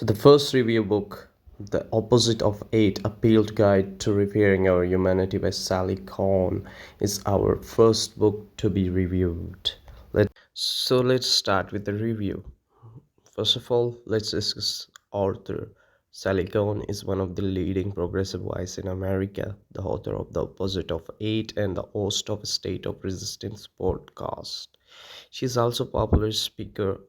So, the first review book, The Opposite of Eight, A Field Guide to Repairing Our Humanity by Sally Kohn, is our first book to be reviewed. Let's start with the review. First of all, let's discuss author. Sally Kohn is one of the leading progressive voices in America, the author of The Opposite of Eight and the host of a State of Resistance podcast. She is also a popular speaker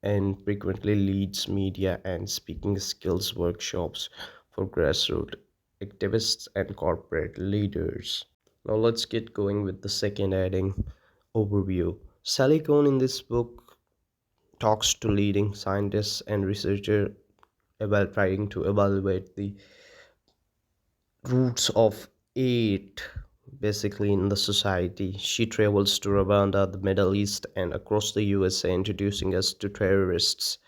and frequently leads media and speaking skills workshops for grassroots activists and corporate leaders. Now let's get going with the second heading overview. Sally Kohn in this book talks to leading scientists and researchers about trying to evaluate the roots of hate basically in the society. She travels to Rwanda, the Middle East, and across the USA, introducing us to terrorists,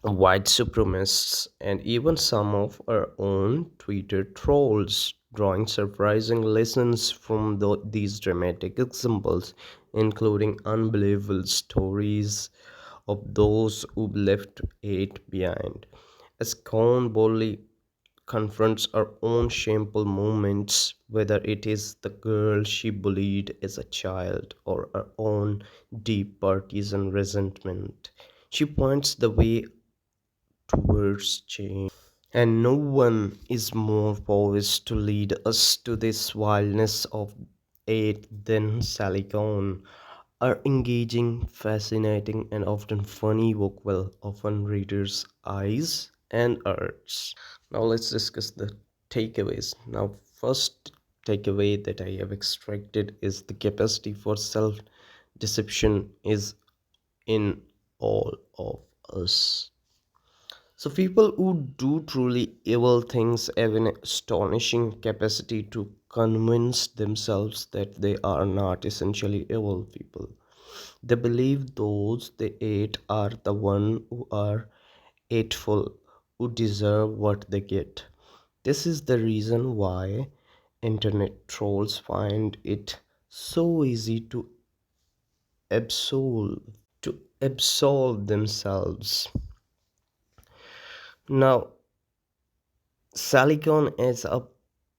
white supremacists, and even some of our own Twitter trolls, drawing surprising lessons from these dramatic examples, including unbelievable stories of those who left hate behind. As Khan boldly confronts our own shameful moments, whether it is the girl she bullied as a child or our own deep partisan resentment. She points the way towards change. And no one is more poised to lead us to this wildness of it than Sally Kohn. Her engaging, fascinating, and often funny book will often readers' eyes and hearts. Now let's discuss the takeaways. Now, first takeaway that I have extracted is the capacity for self-deception is in all of us. So people who do truly evil things have an astonishing capacity to convince themselves that they are not essentially evil people. They believe those they hate are the one who are hateful, who deserve what they get. This is the reason why internet trolls find it so easy absolve absolve themselves. Now, Silicon is a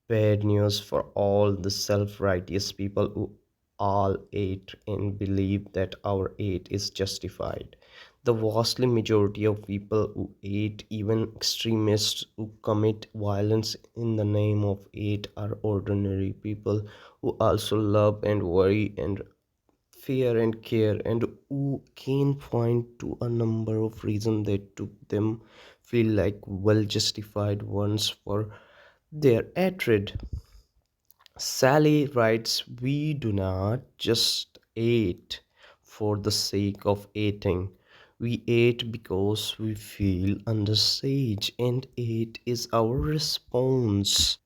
bad news for all the self-righteous people who all hate and believe that our hate is justified. The vastly majority of people who hate, even extremists who commit violence in the name of hate, are ordinary people who also love and worry and fear and care, and who can point to a number of reasons that took them feel like well justified ones for their hatred. Sally writes, we do not just hate for the sake of hating. We hate because we feel under siege, and hate is our response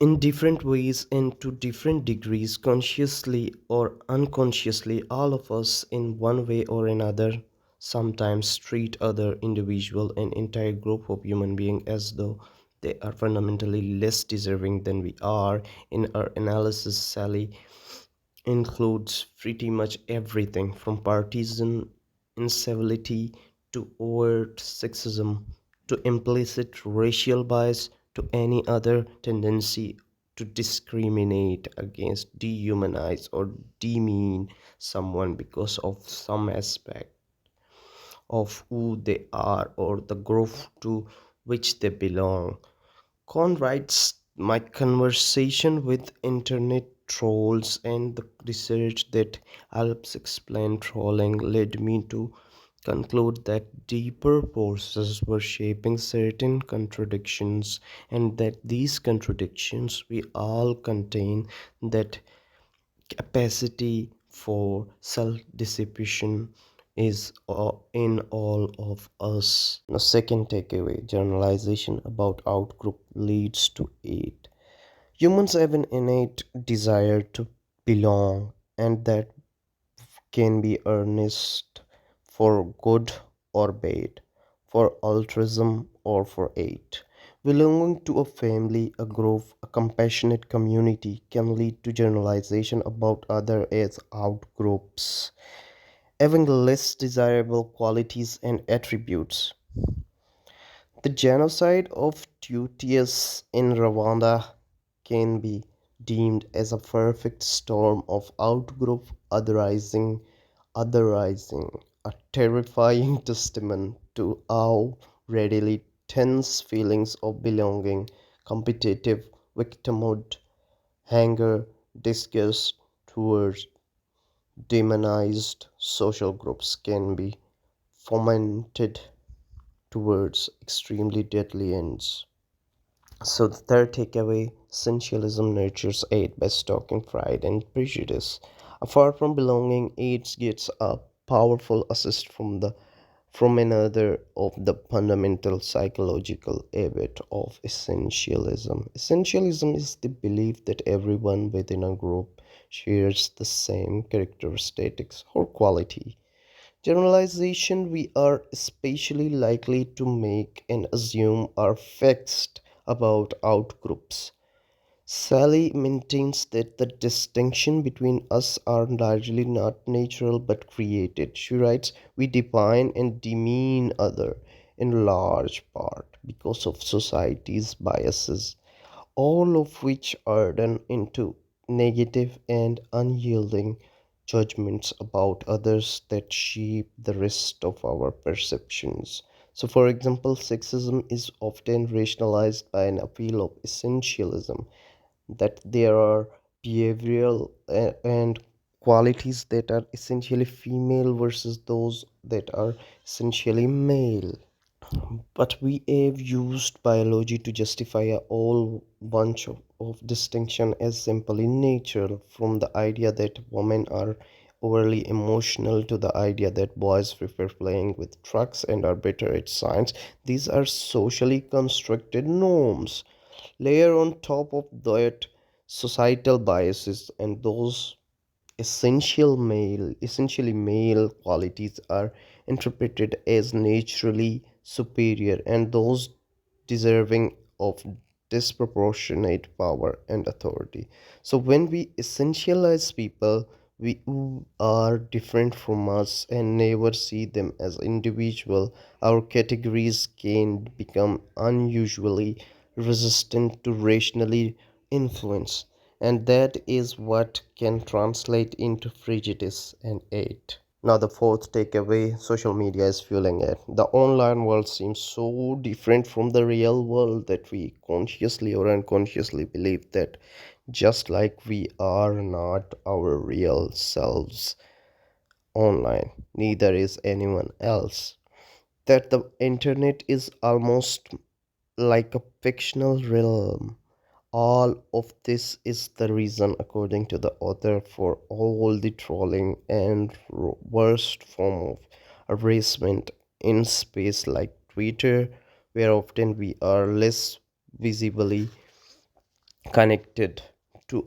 in different ways and to different degrees, consciously or unconsciously. All of us in one way or another sometimes treat other individual and entire group of human beings as though they are fundamentally less deserving than we are. In our analysis, Sally includes pretty much everything from partisan incivility to overt sexism to implicit racial bias to any other tendency to discriminate against, dehumanize, or demean someone because of some aspect of who they are or the group to which they belong. Con writes, my conversation with internet trolls and the research that helps explain trolling led me to conclude that deeper forces were shaping certain contradictions, and that these contradictions we all contain that capacity for self-deception is in all of us. The second takeaway, generalization about outgroup leads to hate. Humans have an innate desire to belong, and that can be earnest for good or bad, for altruism or for hate. Belonging to a family, a group, a compassionate community can lead to generalization about other as outgroups, having less desirable qualities and attributes. The genocide of Tutsis in Rwanda can be deemed as a perfect storm of outgroup otherizing, a terrifying testament to how readily tense feelings of belonging, competitive victimhood, anger, disgust towards demonized social groups can be fomented towards extremely deadly ends. So, the third takeaway, essentialism nurtures aid by stoking pride and prejudice. Apart from belonging, AIDS gets a powerful assist from another of the fundamental psychological habit of essentialism. Essentialism is the belief that everyone within a group shares the same characteristics or quality. Generalization we are especially likely to make and assume are fixed about outgroups. Sally maintains that the distinction between us are largely not natural but created. She writes, we define and demean other in large part because of society's biases, all of which are done into negative and unyielding judgments about others that shape the rest of our perceptions. So, for example, sexism is often rationalized by an appeal of essentialism that there are behavioral and qualities that are essentially female versus those that are essentially male. But we have used biology to justify a whole bunch of distinction as simply natural, from the idea that women are overly emotional to the idea that boys prefer playing with trucks and are better at science. These are socially constructed norms. Layer on top of that societal biases, and those essentially male qualities are interpreted as naturally superior and those deserving of disproportionate power and authority. So when we essentialize people we who are different from us and never see them as individual, our categories can become unusually resistant to rationally influence, and that is what can translate into prejudice and hate. Now, the fourth takeaway, social media is fueling it. The online world seems so different from the real world that we consciously or unconsciously believe that just like we are not our real selves online, neither is anyone else. That the internet is almost like a fictional realm. All of this is the reason, according to the author, for all the trolling and worst form of harassment in space like Twitter, where often we are less visibly connected to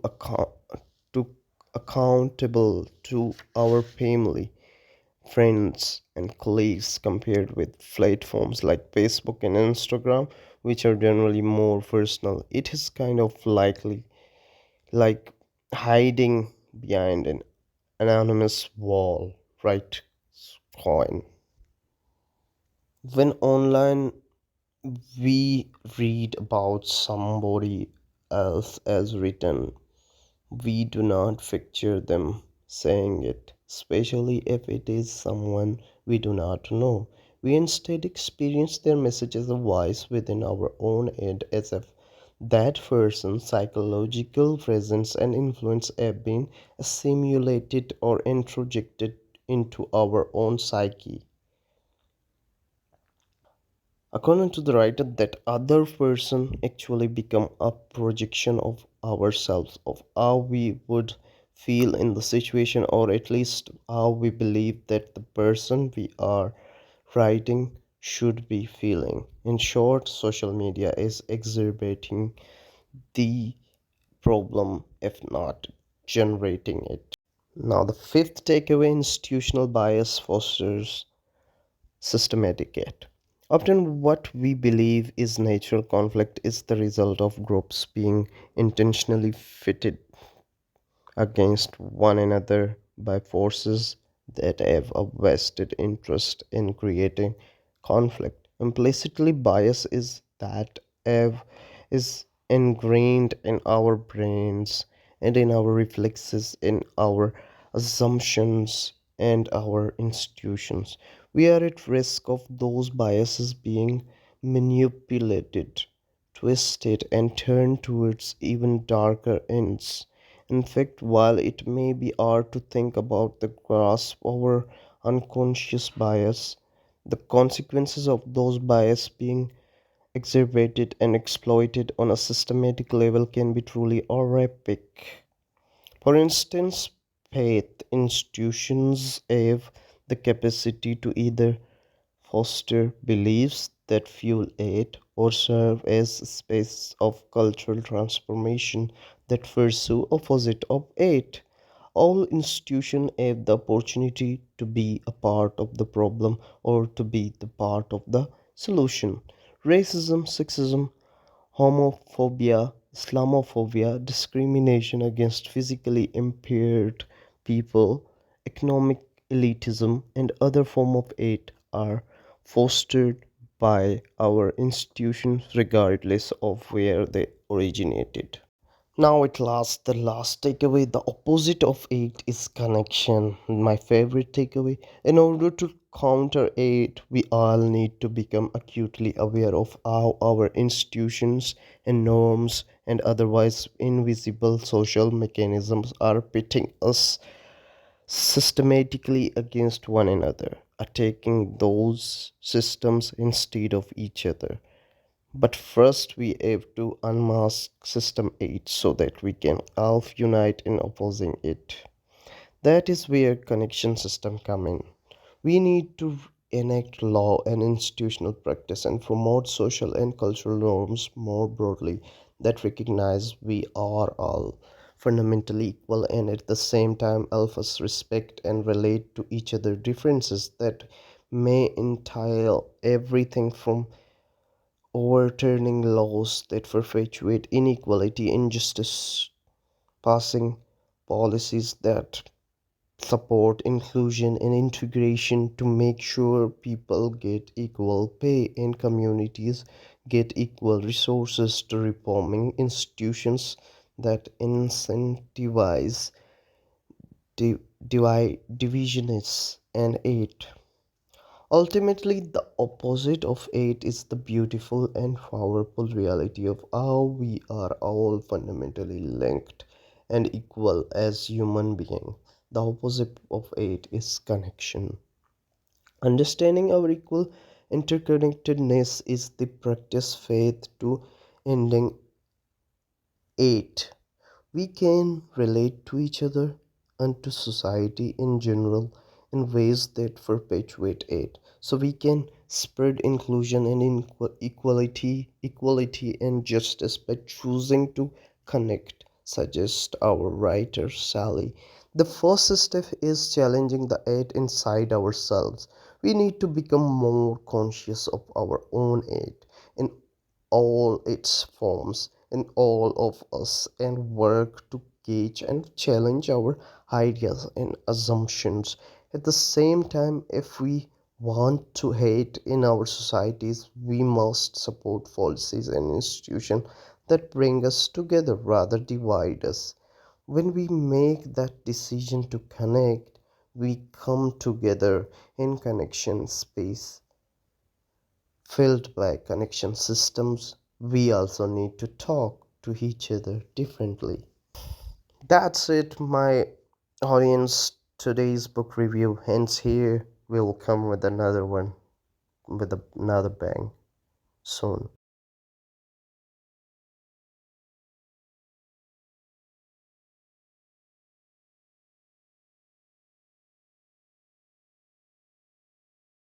to accountable to our family, friends, and colleagues compared with platforms like Facebook and Instagram, which are generally more personal. It is kind of likely like hiding behind an anonymous wall, right? Coin. When online we read about somebody else as written, we do not picture them saying it, especially if it is someone we do not know. We instead experience their message as a voice within our own head, as if that person's psychological presence and influence have been simulated or introjected into our own psyche. According to the writer, that other person actually become a projection of ourselves, of how we would feel in the situation, or at least how we believe that the person we are writing should be feeling. In short, social media is exacerbating the problem, if not generating it. Now, the fifth takeaway, institutional bias fosters systematic yet. Often, what we believe is natural conflict is the result of groups being intentionally fitted against one another by forces that have a vested interest in creating conflict. Implicitly, bias is that is ingrained in our brains and in our reflexes, in our assumptions and our institutions. We are at risk of those biases being manipulated, twisted, and turned towards even darker ends. In fact, while it may be hard to think about the grasp our unconscious bias, the consequences of those bias being exacerbated and exploited on a systematic level can be truly horrific. For instance, faith institutions have the capacity to either foster beliefs that fuel it or serve as a space of cultural transformation that pursue opposite of it. All institutions have the opportunity to be a part of the problem or to be the part of the solution. Racism, sexism, homophobia, Islamophobia, discrimination against physically impaired people, economic elitism, and other forms of hate are fostered by our institutions regardless of where they originated. Now, at last, the last takeaway, the opposite of it is connection. My favorite takeaway. In order to counter it, we all need to become acutely aware of how our institutions and norms and otherwise invisible social mechanisms are pitting us systematically against one another, attacking those systems instead of each other. But first, we have to unmask System 8 so that we can all unite in opposing it. That is where connection system come in. We need to enact law and institutional practice and promote social and cultural norms more broadly that recognize we are all fundamentally equal and at the same time help us respect and relate to each other differences that may entail everything from overturning laws that perpetuate inequality, injustice, passing policies that support inclusion and integration to make sure people get equal pay and communities get equal resources to reforming institutions that incentivize divisionists and hate. Ultimately, the opposite of it is the beautiful and powerful reality of how we are all fundamentally linked and equal as human beings. The opposite of it is connection. Understanding our equal interconnectedness is the practice faith to ending it. We can relate to each other and to society in general in ways that perpetuate it. So we can spread inclusion and equality and justice by choosing to connect, suggests our writer Sally. The first step is challenging the hate inside ourselves. We need to become more conscious of our own hate in all its forms in all of us and work to gauge and challenge our ideas and assumptions. At the same time, if we want to hate in our societies, we must support policies and institutions that bring us together rather divide us. When we make that decision to connect, we come together in connection space filled by connection systems. We also need to talk to each other differently. That's it, my audience. Today's book review ends here. We'll come with another one with another bang soon.